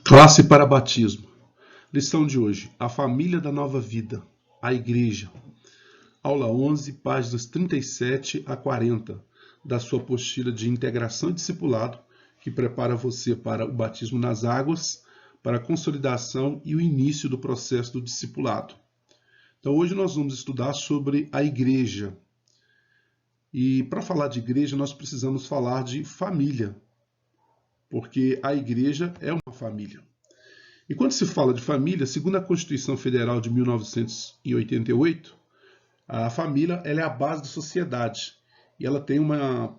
Classe para batismo. Lição de hoje: a família da nova vida, a igreja. Aula 11, páginas 37 a 40, da sua apostila de integração e discipulado, que prepara você para o batismo nas águas, para a consolidação e o início do processo do discipulado. Então hoje nós vamos estudar sobre a igreja. E para falar de igreja nós precisamos falar de família, porque a igreja é uma família. E quando se fala de família, segundo a Constituição Federal de 1988, a família ela é a base da sociedade e ela tem uma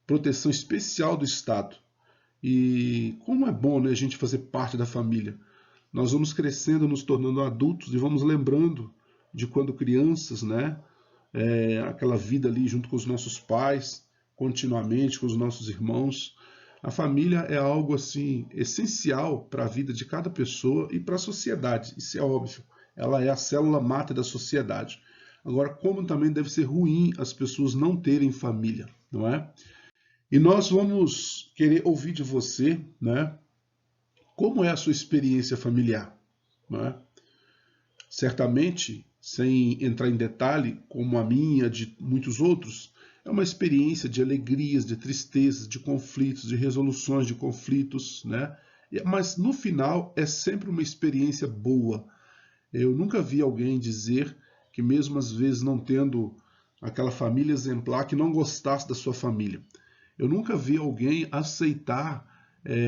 proteção especial do Estado. E como é bom, né, a gente fazer parte da família. Nós vamos crescendo, nos tornando adultos e vamos lembrando de quando crianças, né, aquela vida ali junto com os nossos pais, continuamente com os nossos irmãos. A família é algo assim essencial para a vida de cada pessoa e para a sociedade, isso é óbvio. Ela é a célula máter da sociedade. Agora, como também deve ser ruim as pessoas não terem família, não é? E nós vamos querer ouvir de você, né? Como é a sua experiência familiar, não é? Certamente, sem entrar em detalhe, como a minha, de muitos outros, é uma experiência de alegrias, de tristezas, de conflitos, de resoluções de conflitos, né? Mas no final é sempre uma experiência boa. Eu nunca vi alguém dizer que mesmo às vezes não tendo aquela família exemplar, que não gostasse da sua família. Eu nunca vi alguém aceitar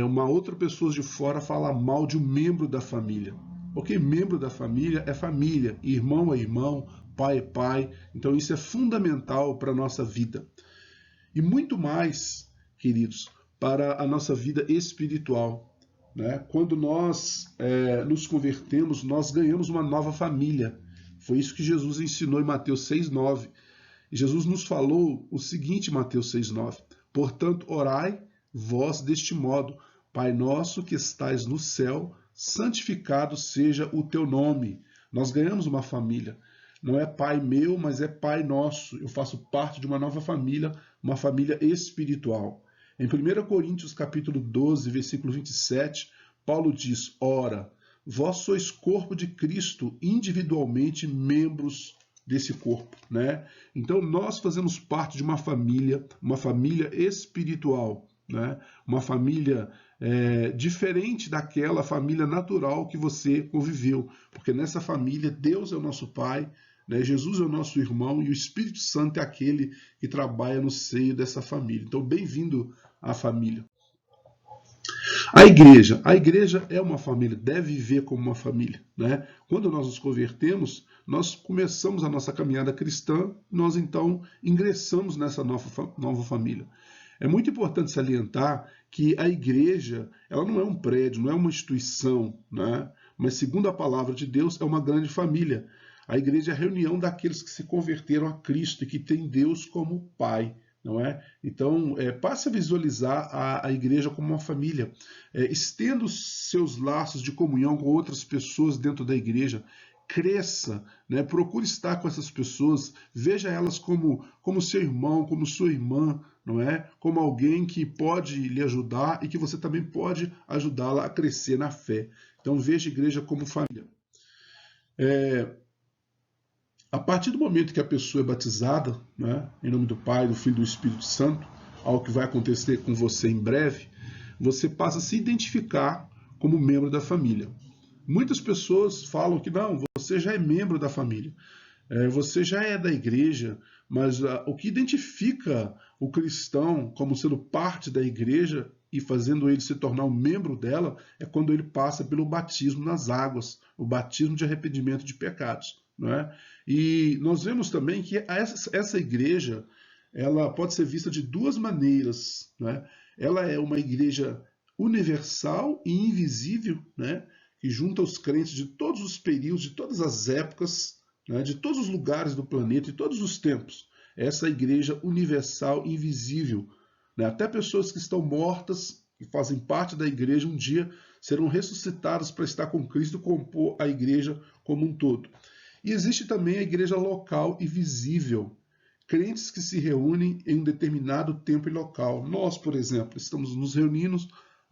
uma outra pessoa de fora falar mal de um membro da família. Porque membro da família, irmão é irmão, pai é pai. Então isso é fundamental para a nossa vida. E muito mais, queridos, para a nossa vida espiritual. Né? Quando nós nos convertemos, nós ganhamos uma nova família. Foi isso que Jesus ensinou em Mateus 6,9. E Jesus nos falou o seguinte em Mateus 6,9. Portanto, orai vós deste modo: Pai nosso que estais no céu, santificado seja o teu nome. Nós ganhamos uma família. Não é pai meu, mas é pai nosso. Eu faço parte de uma nova família, uma família espiritual. Em 1 Coríntios capítulo 12, versículo 27, Paulo diz: Ora, vós sois corpo de Cristo, individualmente membros desse corpo, né? Então nós fazemos parte de uma família espiritual, né? Uma família diferente daquela família natural que você conviveu, porque nessa família Deus é o nosso Pai, né? Jesus é o nosso irmão e o Espírito Santo é aquele que trabalha no seio dessa família. Então bem-vindo à família. A igreja é uma família, deve viver como uma família, né? Quando nós nos convertemos, nós começamos a nossa caminhada cristã, nós então ingressamos nessa nova família. É muito importante salientar que a igreja, ela não é um prédio, não é uma instituição, né? Mas segundo a palavra de Deus, é uma grande família. A igreja é a reunião daqueles que se converteram a Cristo e que tem Deus como Pai. Não é? Então, passe a visualizar a igreja como uma família. Estenda os seus laços de comunhão com outras pessoas dentro da igreja. Cresça, né? Procure estar com essas pessoas. Veja elas como seu irmão, como sua irmã, não é? Como alguém que pode lhe ajudar e que você também pode ajudá-la a crescer na fé. Então, veja a igreja como família. A partir do momento que a pessoa é batizada, né, em nome do Pai, do Filho e do Espírito Santo, algo que vai acontecer com você em breve, você passa a se identificar como membro da família. Muitas pessoas falam que não, você já é membro da família, você já é da igreja, mas o que identifica o cristão como sendo parte da igreja e fazendo ele se tornar um membro dela é quando ele passa pelo batismo nas águas, o batismo de arrependimento de pecados. Não é? E nós vemos também que essa igreja ela pode ser vista de duas maneiras. Não é? Ela é uma igreja universal e invisível, né? Que junta os crentes de todos os períodos, de todas as épocas, né? De todos os lugares do planeta, de todos os tempos. Essa igreja universal e invisível. Né? Até pessoas que estão mortas e fazem parte da igreja um dia serão ressuscitadas para estar com Cristo e compor a igreja como um todo. E existe também a igreja local e visível, crentes que se reúnem em um determinado tempo e local. Nós, por exemplo, estamos nos reunindo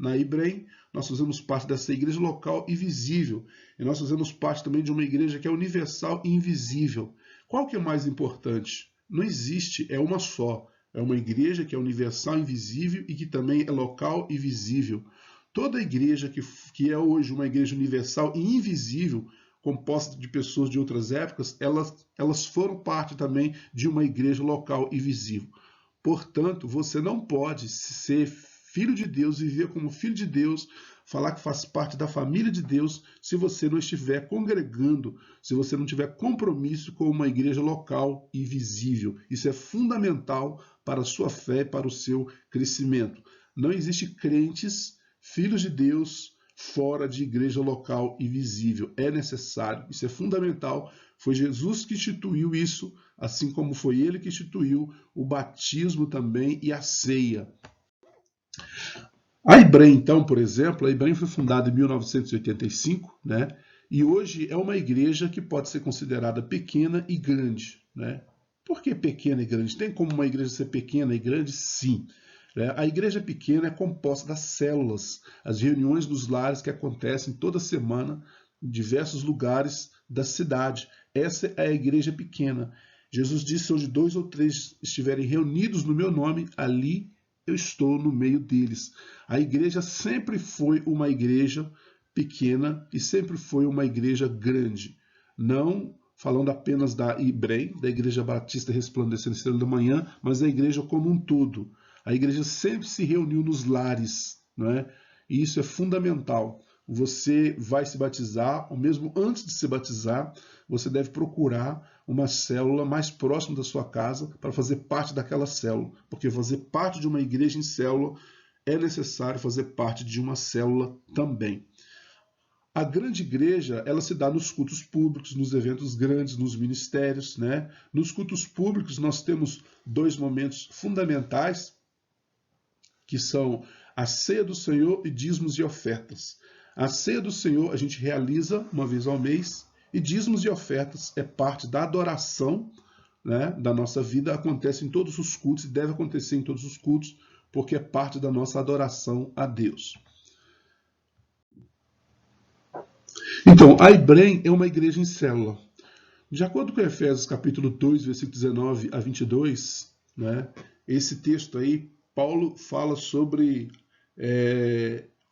na IBREM, nós fazemos parte dessa igreja local e visível. E nós fazemos parte também de uma igreja que é universal e invisível. Qual que é mais importante? Não existe, é uma só. É uma igreja que é universal e invisível e que também é local e visível. Toda igreja que é hoje uma igreja universal e invisível, composta de pessoas de outras épocas, elas foram parte também de uma igreja local e visível. Portanto, você não pode ser filho de Deus, viver como filho de Deus, falar que faz parte da família de Deus, se você não estiver congregando, se você não tiver compromisso com uma igreja local e visível. Isso é fundamental para a sua fé e para o seu crescimento. Não existe crentes, filhos de Deus, fora de igreja local e visível. É necessário, isso é fundamental. Foi Jesus que instituiu isso, assim como foi ele que instituiu o batismo também e a ceia. A IBREM, então, por exemplo, a IBREM foi fundada em 1985, né? E hoje é uma igreja que pode ser considerada pequena e grande, né? Por que pequena e grande? Tem como uma igreja ser pequena e grande? Sim. A igreja pequena é composta das células, as reuniões dos lares que acontecem toda semana em diversos lugares da cidade. Essa é a igreja pequena. Jesus disse, onde 2 ou 3 estiverem reunidos no meu nome, ali eu estou no meio deles. A igreja sempre foi uma igreja pequena e sempre foi uma igreja grande. Não falando apenas da IBREM, da Igreja Batista Resplandecendo Estrela da Manhã, mas da igreja como um todo. A igreja sempre se reuniu nos lares, não é? E isso é fundamental. Você vai se batizar, ou mesmo antes de se batizar, você deve procurar uma célula mais próxima da sua casa para fazer parte daquela célula. Porque fazer parte de uma igreja em célula é necessário fazer parte de uma célula também. A grande igreja, ela se dá nos cultos públicos, nos eventos grandes, nos ministérios, né? Nos cultos públicos nós temos 2 momentos fundamentais, que são a ceia do Senhor e dízimos e ofertas. A ceia do Senhor a gente realiza uma vez ao mês e dízimos e ofertas é parte da adoração, né, da nossa vida, acontece em todos os cultos e deve acontecer em todos os cultos, porque é parte da nossa adoração a Deus. Então, a IBREM é uma igreja em célula. De acordo com Efésios capítulo 2, versículo 19 a 22, né, esse texto aí, Paulo fala sobre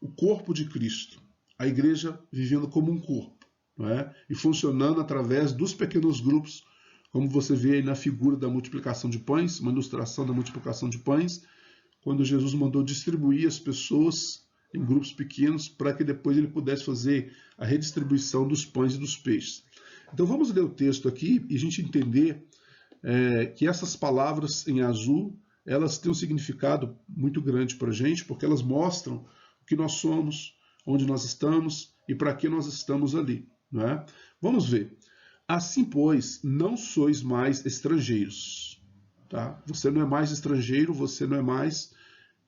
o corpo de Cristo, a igreja vivendo como um corpo, não é? E funcionando através dos pequenos grupos, como você vê aí na figura da multiplicação de pães, uma ilustração da multiplicação de pães, quando Jesus mandou distribuir as pessoas em grupos pequenos para que depois ele pudesse fazer a redistribuição dos pães e dos peixes. Então vamos ler o texto aqui e a gente entender que essas palavras em azul, elas têm um significado muito grande para a gente, porque elas mostram o que nós somos, onde nós estamos e para que nós estamos ali. Não é? Vamos ver. Assim, pois, não sois mais estrangeiros. Tá? Você não é mais estrangeiro, você não é mais,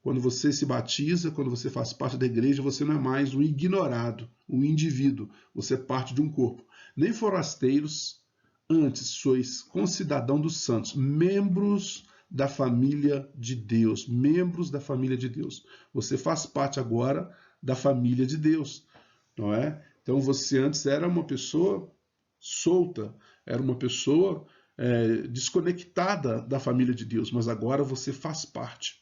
quando você se batiza, quando você faz parte da igreja, você não é mais um ignorado, um indivíduo. Você é parte de um corpo. Nem forasteiros, antes sois concidadão dos santos, membros da família de Deus, membros da família de Deus. Você faz parte agora da família de Deus, não é? Então você antes era uma pessoa solta, era uma pessoa desconectada da família de Deus, mas agora você faz parte.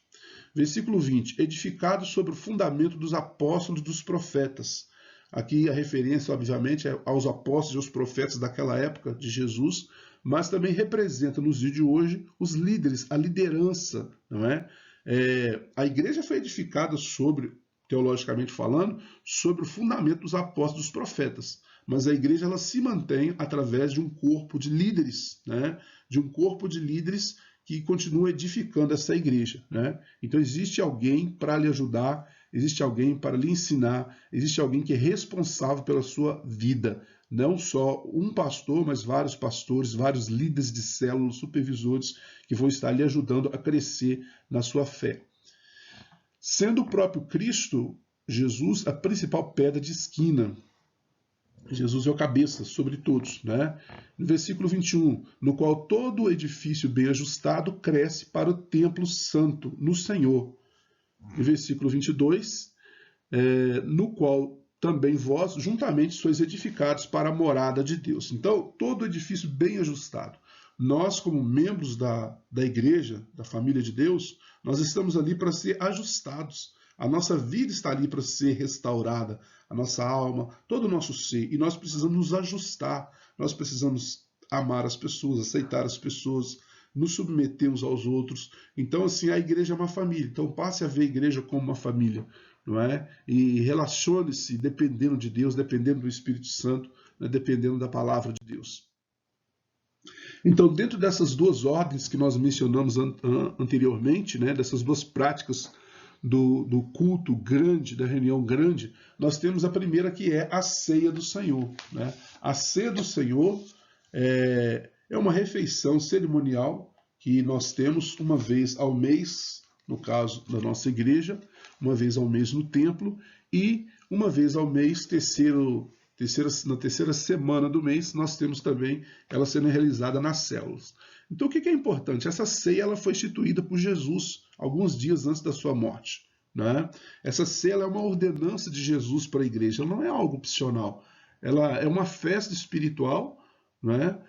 Versículo 20, edificado sobre o fundamento dos apóstolos e dos profetas. Aqui a referência, obviamente, é aos apóstolos e aos profetas daquela época de Jesus, mas também representa nos dias de hoje os líderes, a liderança, não é? A igreja foi edificada sobre, teologicamente falando, sobre o fundamento dos apóstolos e dos profetas, mas a igreja ela se mantém através de um corpo de líderes, né? De um corpo de líderes que continua edificando essa igreja, né? Então existe alguém para lhe ajudar, existe alguém para lhe ensinar, existe alguém que é responsável pela sua vida. Não só um pastor, mas vários pastores, vários líderes de células, supervisores, que vão estar lhe ajudando a crescer na sua fé. Sendo o próprio Cristo, Jesus, a principal pedra de esquina. Jesus é o cabeça sobre todos, né? No versículo 21, no qual todo o edifício bem ajustado cresce para o templo santo no Senhor. No versículo 22, no qual também vós, juntamente, sois edificados para a morada de Deus. Então, todo edifício bem ajustado. Nós, como membros da igreja, da família de Deus, nós estamos ali para ser ajustados. A nossa vida está ali para ser restaurada, a nossa alma, todo o nosso ser. E nós precisamos nos ajustar, nós precisamos amar as pessoas, aceitar as pessoas, nos submeter uns aos outros. Então, assim, a igreja é uma família. Então, passe a ver a igreja como uma família, não é? E relacione-se dependendo de Deus, dependendo do Espírito Santo, né? Dependendo da palavra de Deus. Então, dentro dessas duas ordens que nós mencionamos anteriormente, né? Dessas duas práticas do culto grande, da reunião grande, nós temos a primeira, que é a ceia do Senhor, né? A ceia do Senhor é uma refeição cerimonial que nós temos uma vez ao mês, no caso da nossa igreja, uma vez ao mês no templo, e uma vez ao mês, na terceira semana do mês, nós temos também ela sendo realizada nas células. Então, o que é importante? Essa ceia ela foi instituída por Jesus alguns dias antes da sua morte, né? Essa ceia é uma ordenança de Jesus para a igreja, ela não é algo opcional. Ela é uma festa espiritual, né?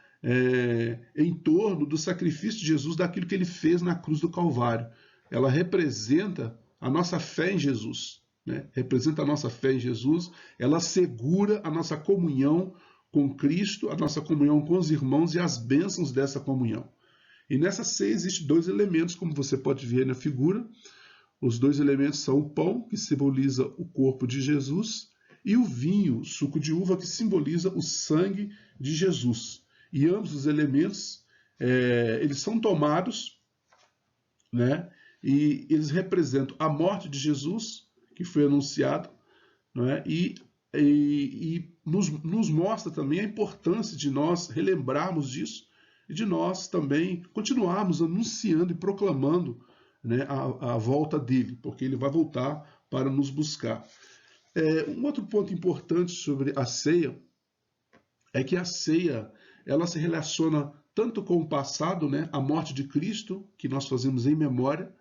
Em torno do sacrifício de Jesus, daquilo que ele fez na cruz do Calvário. Ela representa a nossa fé em Jesus, né? Representa a nossa fé em Jesus, ela assegura a nossa comunhão com Cristo, a nossa comunhão com os irmãos e as bênçãos dessa comunhão. E nessa ceia existem dois elementos, como você pode ver na figura. Os dois elementos são o pão, que simboliza o corpo de Jesus, e o vinho, o suco de uva, que simboliza o sangue de Jesus. E ambos os elementos, eles são tomados, né? E eles representam a morte de Jesus, que foi anunciado, né? E nos mostra também a importância de nós relembrarmos disso e de nós também continuarmos anunciando e proclamando, né, a volta dele, porque ele vai voltar para nos buscar. Um outro ponto importante sobre a ceia é que a ceia ela se relaciona tanto com o passado, né, a morte de Cristo, que nós fazemos em memória,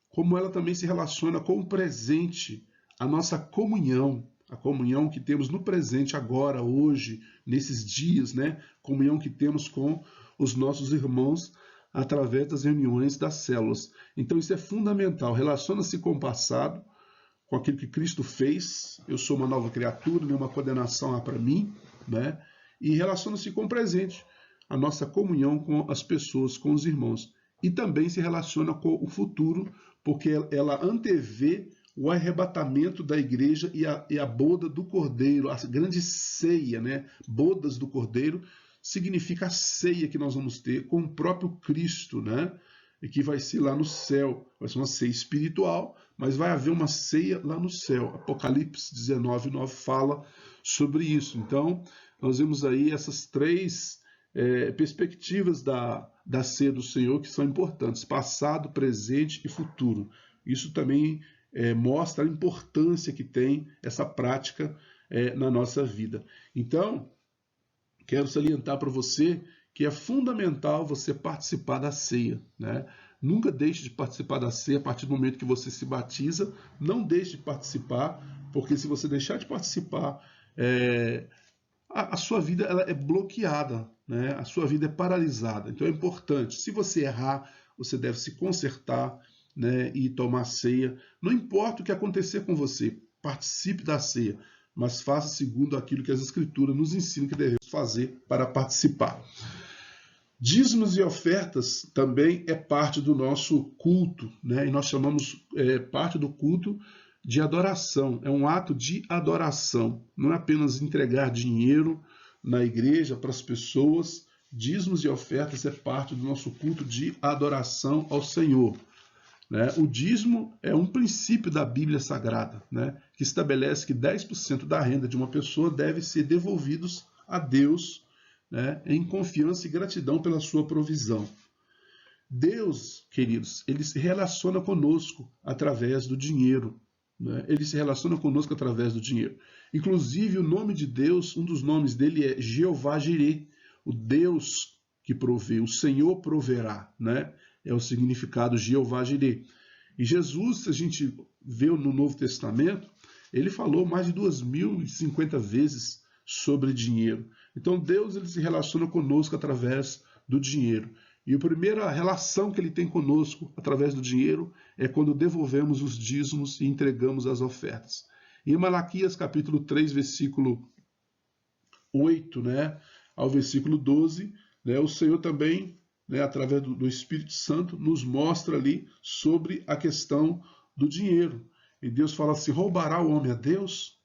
como ela também se relaciona com o presente, a nossa comunhão, a comunhão que temos no presente agora, hoje, nesses dias, né? Comunhão que temos com os nossos irmãos através das reuniões das células. Então isso é fundamental, relaciona-se com o passado, com aquilo que Cristo fez, eu sou uma nova criatura, nenhuma condenação há para mim, né? E relaciona-se com o presente, a nossa comunhão com as pessoas, com os irmãos. E também se relaciona com o futuro, porque ela antevê o arrebatamento da igreja e a boda do Cordeiro, a grande ceia, né? Bodas do Cordeiro significa a ceia que nós vamos ter com o próprio Cristo, né? E que vai ser lá no céu. Vai ser uma ceia espiritual, mas vai haver uma ceia lá no céu. Apocalipse 19:9 fala sobre isso. Então, nós vemos aí essas três perspectivas da ceia do Senhor que são importantes: passado, presente e futuro. Isso também mostra a importância que tem essa prática na nossa vida. Então, quero salientar para você que é fundamental você participar da ceia, né? Nunca deixe de participar da ceia a partir do momento que você se batiza. Não deixe de participar, porque se você deixar de participar, a sua vida ela é bloqueada, né? A sua vida é paralisada. Então é importante, se você errar, você deve se consertar, né? E tomar ceia. Não importa o que acontecer com você, participe da ceia, mas faça segundo aquilo que as Escrituras nos ensinam que devemos fazer para participar. Dízimos e ofertas também é parte do nosso culto, né? E nós chamamos parte do culto de adoração. É um ato de adoração, não é apenas entregar dinheiro na igreja para as pessoas. Dízimos e ofertas é parte do nosso culto de adoração ao Senhor, né? O dízimo é um princípio da Bíblia Sagrada, né? Que estabelece que 10% da renda de uma pessoa deve ser devolvidos a Deus, né? Em confiança e gratidão pela sua provisão. Deus, queridos, ele se relaciona conosco através do dinheiro, né? Ele se relaciona conosco através do dinheiro. Inclusive, o nome de Deus, um dos nomes dele é Jeová Jireh, o Deus que provê, o Senhor proverá, né? É o significado Jeová Jireh. E Jesus, se a gente vê no Novo Testamento, Ele falou mais de 2050 vezes sobre dinheiro. Então Deus ele se relaciona conosco através do dinheiro. E a primeira relação que ele tem conosco através do dinheiro é quando devolvemos os dízimos e entregamos as ofertas. Em Malaquias capítulo 3, versículo 8, né, ao versículo 12, né, o Senhor também, né, através do Espírito Santo, nos mostra ali sobre a questão do dinheiro. E Deus fala assim: roubará o homem a Deus?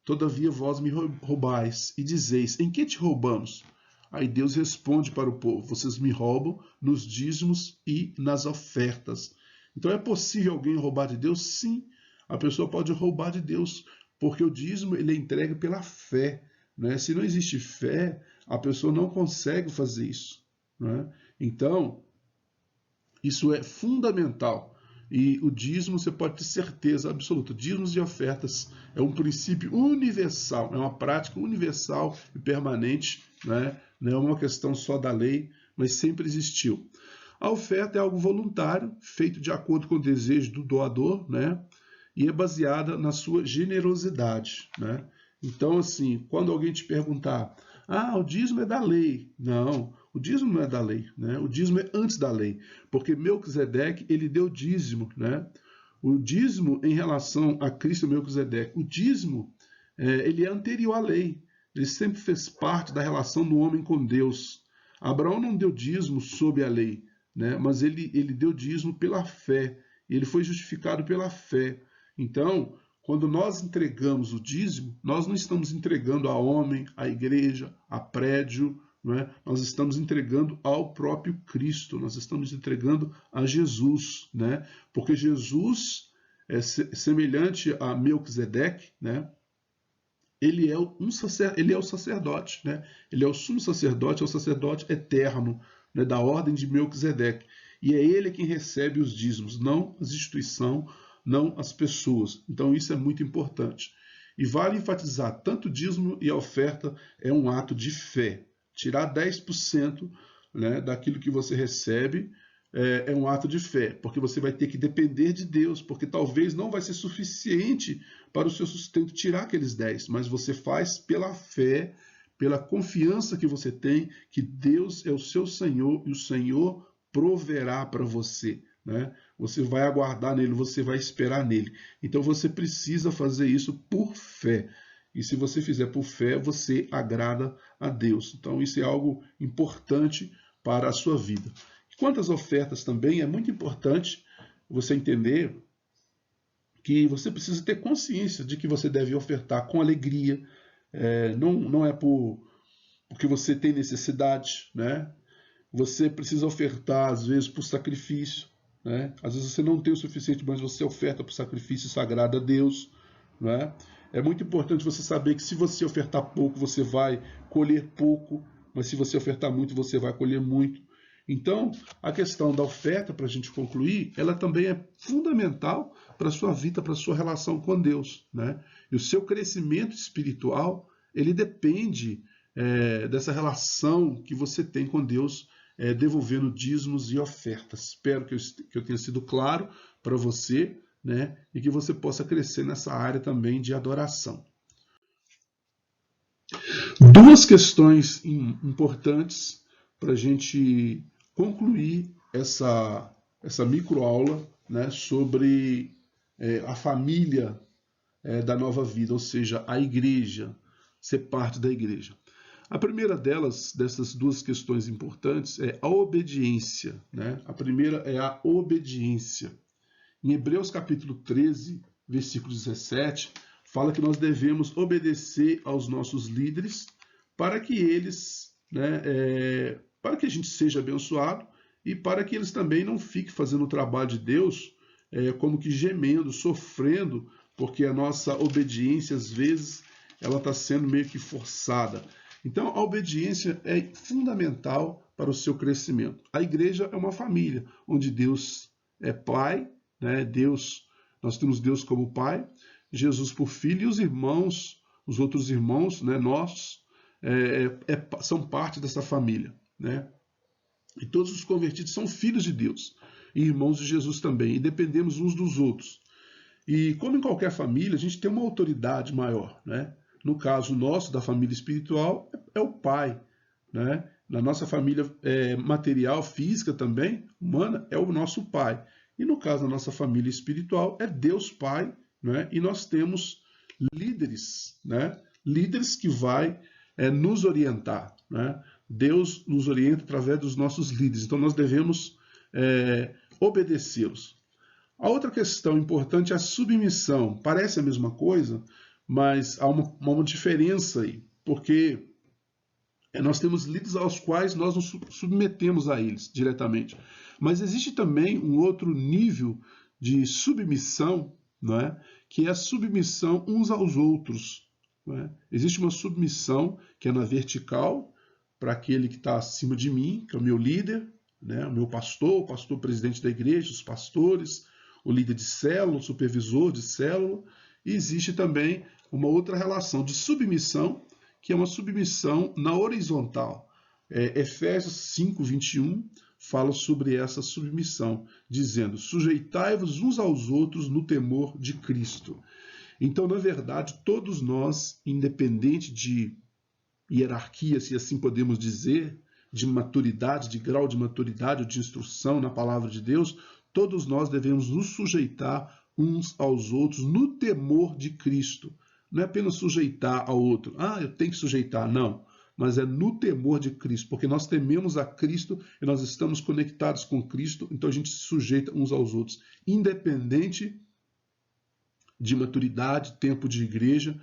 Todavia vós me roubais e dizeis: em que te roubamos? Aí Deus responde para o povo: vocês me roubam nos dízimos e nas ofertas. Então é possível alguém roubar de Deus? Sim, a pessoa pode roubar de Deus, porque o dízimo ele é entregue pela fé, né? Se não existe fé, a pessoa não consegue fazer isso, né? Então, isso é fundamental. E o dízimo, você pode ter certeza absoluta, dízimos e ofertas é um princípio universal, é uma prática universal e permanente, né? Não é uma questão só da lei, mas sempre existiu. A oferta é algo voluntário, feito de acordo com o desejo do doador, né? E é baseada na sua generosidade, né? Então, assim, quando alguém te perguntar: o dízimo é da lei. Não, o dízimo não é da lei, né? O dízimo é antes da lei, porque Melquisedeque, ele deu dízimo, né? O dízimo em relação a Cristo Melquisedeque, o dízimo, ele é anterior à lei. Ele sempre fez parte da relação do homem com Deus. Abraão não deu dízimo sob a lei, né? Mas ele deu dízimo pela fé. Ele foi justificado pela fé. Então, quando nós entregamos o dízimo, nós não estamos entregando a homem, a igreja, a prédio, não é? Nós estamos entregando ao próprio Cristo, nós estamos entregando a Jesus, né? Porque Jesus é semelhante a Melquisedeque, né? Ele é o sacerdote, né? Ele é o sumo sacerdote, é o sacerdote eterno, né? Da ordem de Melquisedeque. E é ele quem recebe os dízimos, não as instituições, não as pessoas. Então isso é muito importante. E vale enfatizar, tanto o dízimo e a oferta é um ato de fé. Tirar 10%, né, daquilo que você recebe é um ato de fé, porque você vai ter que depender de Deus, porque talvez não vai ser suficiente para o seu sustento tirar aqueles 10, mas você faz pela fé, pela confiança que você tem que Deus é o seu Senhor e o Senhor proverá para você, né? Você vai aguardar nele, você vai esperar nele. Então você precisa fazer isso por fé. E se você fizer por fé, você agrada a Deus. Então isso é algo importante para a sua vida. Quanto às ofertas também, é muito importante você entender que você precisa ter consciência de que você deve ofertar com alegria. Não é porque você tem necessidade, né? Você precisa ofertar, às vezes, por sacrifício, né? Às vezes você não tem o suficiente, mas você oferta por sacrifício sagrado a Deus, né? É muito importante você saber que se você ofertar pouco, você vai colher pouco, mas se você ofertar muito, você vai colher muito. Então, a questão da oferta, para a gente concluir, ela também é fundamental para a sua vida, para a sua relação com Deus, né? E o seu crescimento espiritual, ele depende dessa relação que você tem com Deus, devolvendo dízimos e ofertas. Espero que eu tenha sido claro para você, né? E que você possa crescer nessa área também de adoração. Duas questões importantes para a gente concluir essa microaula, né, sobre a família da nova vida, ou seja, a igreja, ser parte da igreja. A primeira dessas duas questões importantes, é a obediência, né? A primeira é a obediência. Em Hebreus capítulo 13, versículo 17, fala que nós devemos obedecer aos nossos líderes para que eles, né, para que a gente seja abençoado e para que eles também não fiquem fazendo o trabalho de Deus como que gemendo, sofrendo, porque a nossa obediência, às vezes, ela está sendo meio que forçada. Então, a obediência é fundamental para o seu crescimento. A igreja é uma família, onde Deus é Pai, né? Nós temos Deus como Pai, Jesus por Filho, e os irmãos, os outros irmãos, né, nossos, são parte dessa família, né? E todos os convertidos são filhos de Deus, e irmãos de Jesus também, e dependemos uns dos outros. E como em qualquer família, a gente tem uma autoridade maior, né? No caso nosso, da família espiritual, é o pai, né? Na nossa família material, física também, humana, é o nosso pai. E no caso da nossa família espiritual, é Deus Pai, né? E nós temos líderes, né? Líderes que vai nos orientar, né? Deus nos orienta através dos nossos líderes, então nós devemos obedecê-los. A outra questão importante é a submissão. Parece a mesma coisa, mas há uma diferença aí, porque nós temos líderes aos quais nós nos submetemos a eles diretamente. Mas existe também um outro nível de submissão, não é? Que é a submissão uns aos outros. Não é? Existe uma submissão que é na vertical, para aquele que está acima de mim, que é o meu líder, né? O meu pastor, o pastor presidente da igreja, os pastores, o líder de célula, o supervisor de célula. E existe também uma outra relação de submissão, que é uma submissão na horizontal. Efésios 5, 21 fala sobre essa submissão, dizendo: sujeitai-vos uns aos outros no temor de Cristo. Então, na verdade, todos nós, independente de hierarquia, se assim podemos dizer, de maturidade, de grau de maturidade ou de instrução na palavra de Deus, todos nós devemos nos sujeitar uns aos outros no temor de Cristo. Não é apenas sujeitar ao outro. Eu tenho que sujeitar. Não. Mas é no temor de Cristo, porque nós tememos a Cristo e nós estamos conectados com Cristo, então a gente se sujeita uns aos outros, independente de maturidade, tempo de igreja.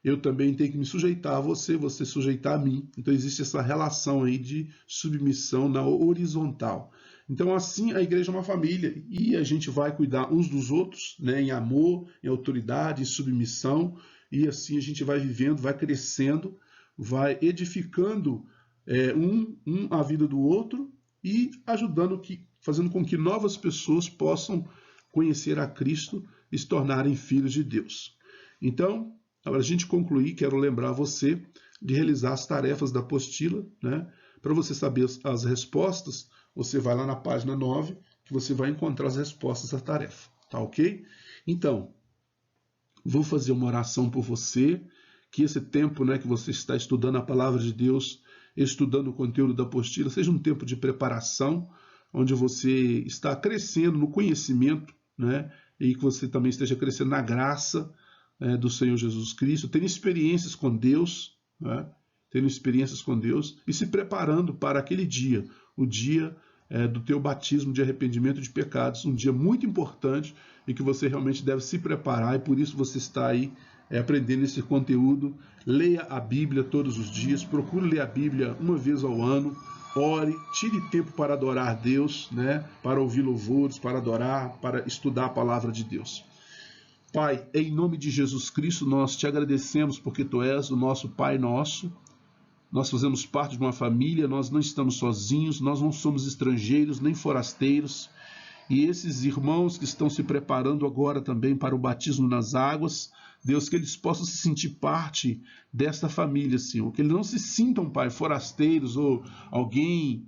Eu também tenho que me sujeitar a você, você sujeitar a mim. Então existe essa relação aí de submissão na horizontal. Então assim a igreja é uma família e a gente vai cuidar uns dos outros, né, em amor, em autoridade, em submissão, e assim a gente vai vivendo, vai crescendo, vai edificando a vida do outro e ajudando, fazendo com que novas pessoas possam conhecer a Cristo e se tornarem filhos de Deus. Então, para a gente concluir, quero lembrar você de realizar as tarefas da apostila, né? Para você saber as respostas, você vai lá na página 9, que você vai encontrar as respostas da tarefa, tá ok? Então, vou fazer uma oração por você, que esse tempo, né, que você está estudando a palavra de Deus, estudando o conteúdo da apostila, seja um tempo de preparação, onde você está crescendo no conhecimento, né, e que você também esteja crescendo na graça do Senhor Jesus Cristo, tendo experiências com Deus, né, tendo experiências com Deus e se preparando para aquele dia, o dia do teu batismo de arrependimento de pecados, um dia muito importante e que você realmente deve se preparar, e por isso você está aí aprendendo esse conteúdo. Leia a Bíblia todos os dias, procure ler a Bíblia uma vez ao ano, ore, tire tempo para adorar a Deus, né, para ouvir louvores, para adorar, para estudar a palavra de Deus. Pai, em nome de Jesus Cristo, nós te agradecemos porque Tu és o nosso Pai nosso. Nós fazemos parte de uma família, nós não estamos sozinhos, nós não somos estrangeiros nem forasteiros. E esses irmãos que estão se preparando agora também para o batismo nas águas, Deus, que eles possam se sentir parte desta família, Senhor. Que eles não se sintam, Pai, forasteiros ou alguém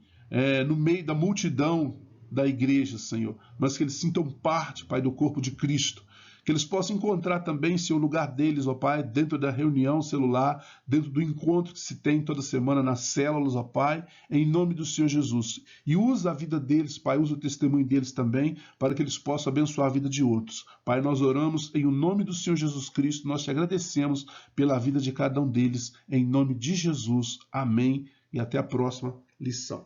no meio da multidão da igreja, Senhor. Mas que eles sintam parte, Pai, do corpo de Cristo. Que eles possam encontrar também seu lugar deles, ó Pai, dentro da reunião celular, dentro do encontro que se tem toda semana nas células, ó Pai, em nome do Senhor Jesus. E usa a vida deles, Pai, usa o testemunho deles também, para que eles possam abençoar a vida de outros. Pai, nós oramos em nome do Senhor Jesus Cristo, nós te agradecemos pela vida de cada um deles, em nome de Jesus. Amém. E até a próxima lição.